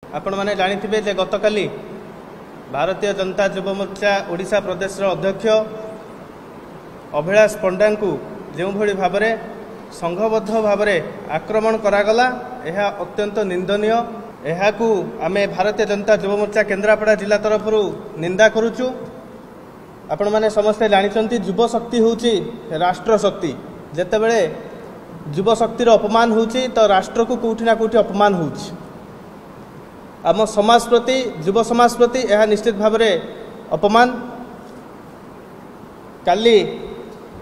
आपण मैंने जानिथिबे जे गतकाली भारतीय जनता युव मोर्चा ओडिशा प्रदेश अध्यक्ष अभिलाष पंडा को जो भाव में संघबद्ध भाव में आक्रमण करागला यह अत्यंत निंदनीय। यह आम भारतीय जनता युव मोर्चा केन्द्रापड़ा जिला तरफ निंदा करुचु। आपण मैंने समस्ते जानते युव शक्ति हूँ राष्ट्र शक्ति। जितेबले युव शक्तिर अपमान होउछि तो राष्ट्र को कौटि ना कौटि अपमान होउछि। आम समाज प्रति युव समाज प्रति यह निश्चित भाव में अपमान। काली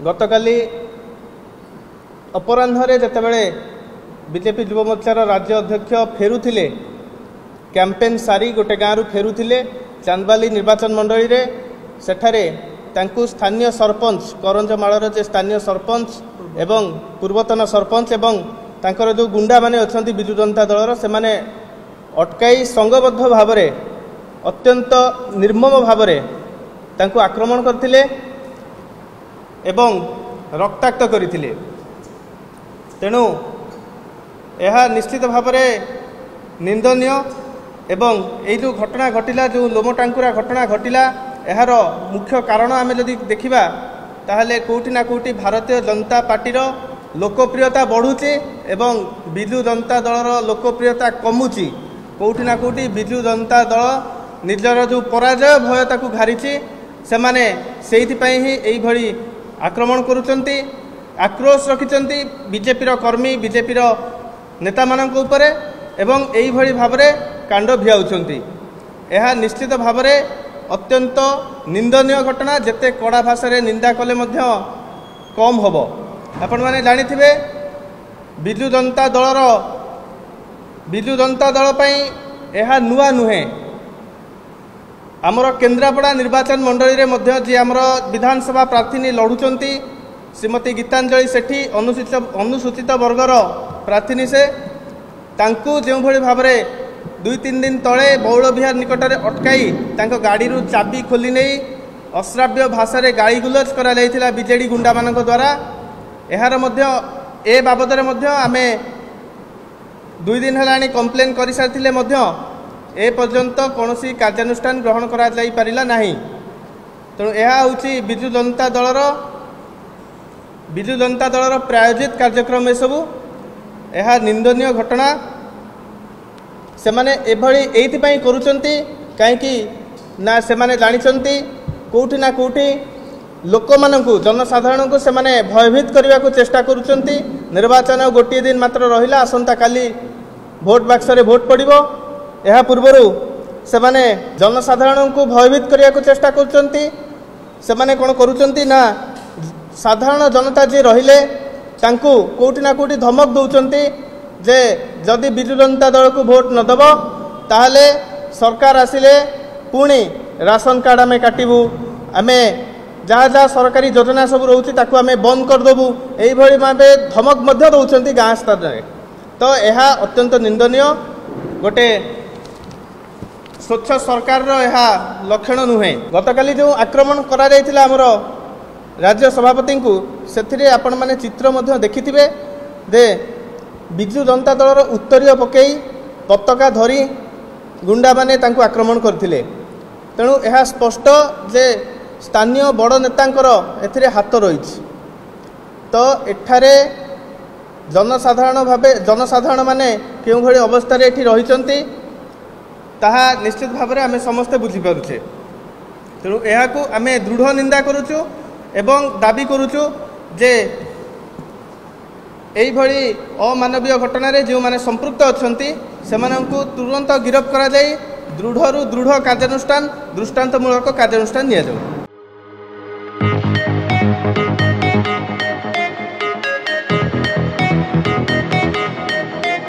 गतकाली अपराह्न जितेबले बीजेपी युव मोर्चार राज्य अध्यक्ष फेरुथिले कैंपेन सारी गोटे गाँव फेरुथिले चांदबाली निर्वाचन मंडली रे सेठारे तांकु स्थानीय सरपंच करंजमाळर जे स्थानीय सरपंच एवं पूर्वतन सरपंच एवं तांकर जो गुंडा माने अछंती बिजु जनता दलर से माने अटकाई संघबद्ध भाव में अत्यंत निर्मम भाव में तांकु आक्रमण करथिले एवं रक्ताक्त करथिले। तेणु यह निश्चित भाव में निंदनीय। एवं यही जो घटना घटिला जो लोमटांकुरा घटना घटिला यार मुख्य कारण आम जदि देखा ताहले कोठी ना कोठी भारतीय जनता पार्टीर लोकप्रियता बढ़ुची एवं बिजु जनता दलर लोकप्रियता कमुची। कोठी ना कोठी बिजु जनता दल निजर जो पराजय भय ताकू घारिची से माने सेइथिपई ही एई भली आक्रमण करुचंती आक्रोश रखिचंती बीजेपीर कर्मी बीजेपीर नेता मानक उपरे एवं एई भली भाबरे कांड भियाउचंती। यह निश्चित भाव में अत्यंत निंदनीय घटना। जेते कड़ा भाषा रे निंदा कले मध्य कम होबो। आपण माने जानिथिबे बिजु जनता दल पई यह नुआ नुहे। आमर केन्द्रापड़ा निर्वाचन मंडली रे मध्य जी आमर विधानसभा प्रार्थी लड़ुचंती श्रीमती गीतांजलि सेठी अनुसूचित वर्गर प्रार्थी से तांकु जो भली भाव में 2-3 दिन तले बौल विहार निकट में अटकाई तांको गाड़ी रू चाबी खोली नहीं अश्राव्य भाषा रे गाड़ी गुलज करा जायथिला बीजेडी गुंडा मानक द्वारा। यार मध्य ए बाबद आमे 2 दिन हेलानी कंप्लेन कर सारिथिले मध्य ए पर्यंत कौनसी कार्यानुष्ठान ग्रहण करा जाई परिला नाही। तेणु यह हूँ बिजु जनता दलर प्रायोजित कार्यक्रम सबू यह निंदनीय घटना। से माने एभली एइथिपई करूचंती काहेकि ना से माने जानिचंती कोठी ना कोठी लोक मानकु जनसाधारण को से माने भयभीत करने को चेष्टा करूचंती। निर्वाचन गोटे दिन मात्र रहिला आसंता काली भोट बाक्स रे भोट पड़िबो। यह पूर्वरु से माने जनसाधारण को भयभीत करने को चेष्टा करूचंती। से माने कोन करूचंती ना साधारण जनता जी रहिले तांकु कोठी ना कोठी धमक दउचंती जे जदि बिजु जनता दल को भोट न दब ताहले सरकार आसिले पुणी राशन कार्ड आमे काटिबू आमे जहाँ जहाँ सरकारी योजना सब रोचे ताकू आमे बंद करदेबू यही भावे धमक मध्य दौरान गाँ स्तर में। तो यह अत्यंत निंदनीय गोटे स्वच्छ सरकार यह लक्षण नुहे। गतकाली जो आक्रमण करा जायतिला हमर राज्य सभापति को से आपण माने चित्र मध्य देखिथिबे जे बिजु जनता दलर उत्तरीय पकई पताका धरी गुंडा माने तांकु आक्रमण करथिले। तेणु यह स्पष्ट जे स्थानीय बड़ नेतांकर एथिरे हाथ रही। तो एठारे जनसाधारण माने केउ भली अवस्था रे एठी रहिचंती ताहा निश्चित भाव में आमे समस्ते बुझी पारुछे। तेणु एहाकू आमे दृढ़ निंदा करूचु एवं दाबी करूचु जे एई भली अमानवीय घटना रे जो माने संपृक्त अछंती सेमानंकु तुरंत गिरफ्त करा जाई दृढ़ दृढ़ कार्यानुष्ठान दृष्टांतमूलक कार्यानुष्ठान निया जाऊ।